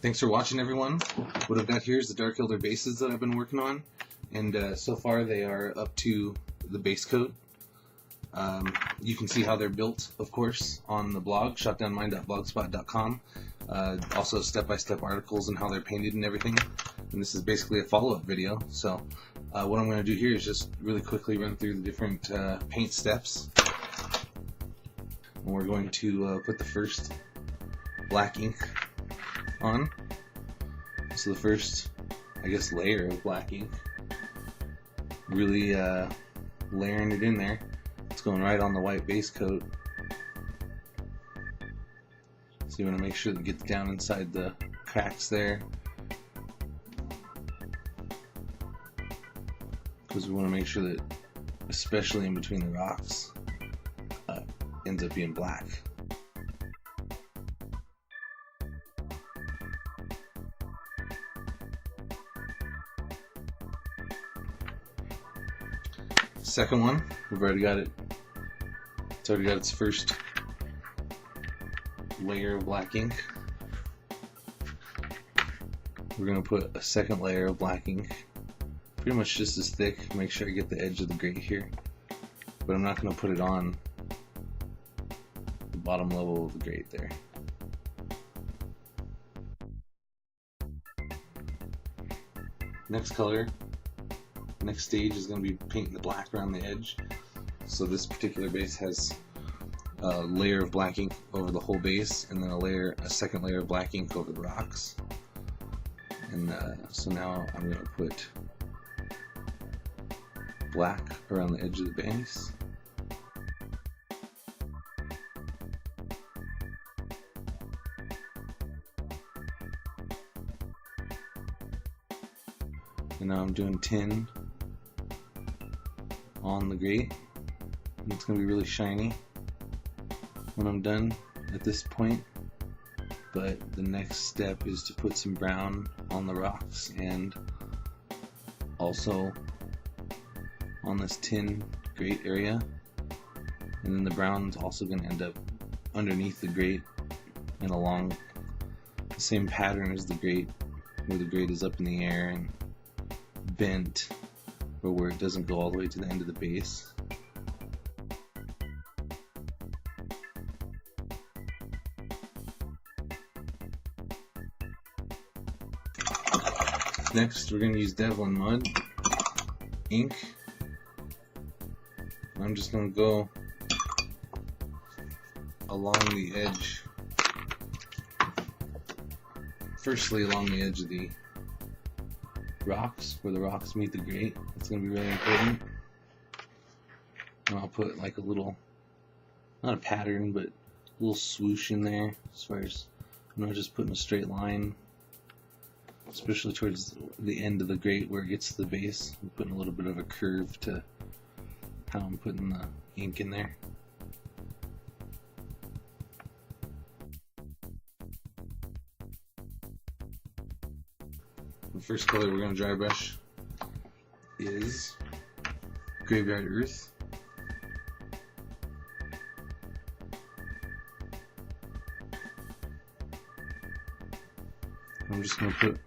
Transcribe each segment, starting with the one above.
Thanks for watching, everyone. What I've got here is the Dark Eldar bases that I've been working on, and so far they are up to the base coat. You can see how they're built, of course, on the blog, shotdownmine.blogspot.com. Also step-by-step articles and how they're painted and everything. And this is basically a follow-up video. So what I'm going to do here is just really quickly run through the different paint steps. And we're going to put the first black ink on. So the first, I guess, layer of black ink. Really layering it in there. It's going right on the white base coat. So you want to make sure that it gets down inside the cracks there, because we want to make sure that, especially in between the rocks, ends up being black. Second one, we've already got it. It's already got its first layer of black ink. We're going to put a second layer of black ink, pretty much just as thick. Make sure I get the edge of the grate here, but I'm not going to put it on the bottom level of the grate there. Next color, next stage is going to be painting the black around the edge. So this particular base has a layer of black ink over the whole base, and then a second layer of black ink over the rocks. And so now I'm going to put black around the edge of the base. And now I'm doing tin on the grate. And it's going to be really shiny when I'm done at this point. But the next step is to put some brown on the rocks and also on this tin grate area. And then the brown's also going to end up underneath the grate and along the same pattern as the grate, where the grate is up in the air and bent, or where it doesn't go all the way to the end of the base. Next, we're going to use Devlin Mud ink. I'm just going to go along the edge, firstly along the edge of the rocks, where the rocks meet the grate. It's going to be really important. And I'll put like a little, not a pattern, but a little swoosh in there, as far as I'm not just putting a straight line, especially towards the end of the grate where it gets to the base. I'm putting a little bit of a curve to how I'm putting the ink in there. The first color we're going to dry brush is Graveyard Earth. I'm just going to put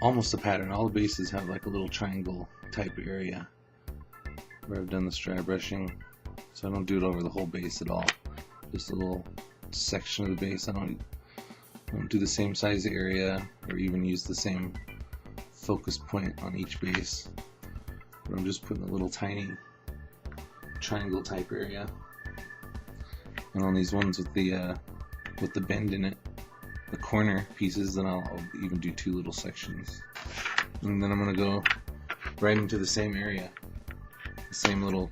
almost a pattern. All the bases have like a little triangle type area where I've done this dry brushing, so I don't do it over the whole base at all, just a little section of the base. I don't do the same size area or even use the same focus point on each base, but I'm just putting a little tiny triangle type area. And on these ones with the bend in it, the corner pieces, then I'll even do two little sections. And then I'm going to go right into the same area, the same little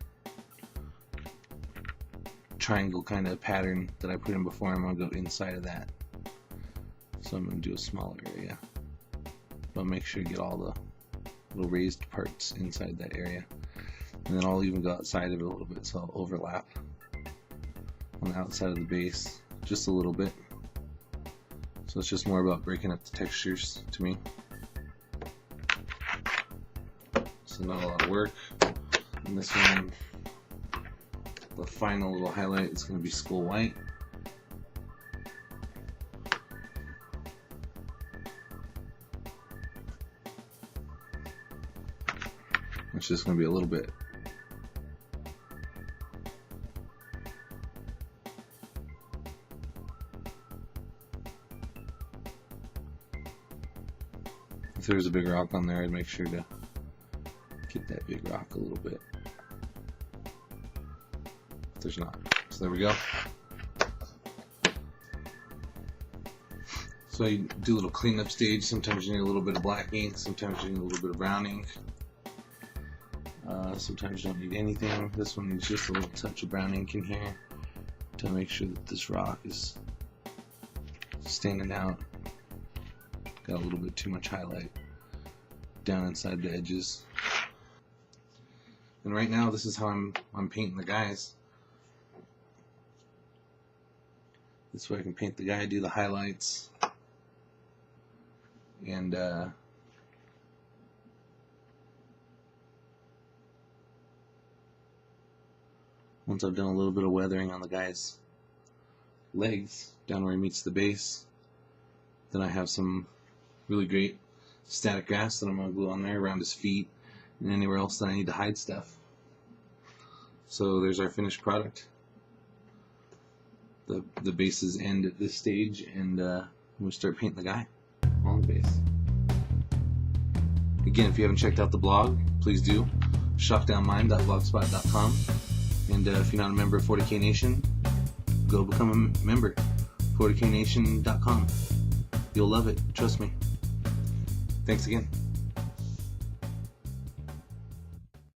triangle kind of pattern that I put in before. I'm going to go inside of that. So I'm going to do a smaller area, but make sure you get all the little raised parts inside that area. And then I'll even go outside of it a little bit, so I'll overlap on the outside of the base just a little bit. So it's just more about breaking up the textures to me. So not a lot of work. And this one, the final little highlight is going to be Skull White. much, just going to be a little bit. If there's a big rock on there, I'd make sure to get that big rock a little bit. If there's not. So there we go. So you do a little cleanup stage. Sometimes you need a little bit of black ink, sometimes you need a little bit of brown ink. Sometimes you don't need anything. This one needs just a little touch of brown ink in here to make sure that this rock is standing out. Got a little bit too much highlight down inside the edges. And right now this is how I'm painting the guys. This way I can paint the guy, do the highlights, and once I've done a little bit of weathering on the guy's legs down where he meets the base, then I have some really great static grass that I'm going to glue on there around his feet and anywhere else that I need to hide stuff. So there's our finished product. The bases end at this stage, and we'll start painting the guy on the base. Again, if you haven't checked out the blog, please do. shockdownmind.blogspot.com. And if you're not a member of 40K Nation, go become a member. 40knation.com. You'll love it, trust me. Thanks again.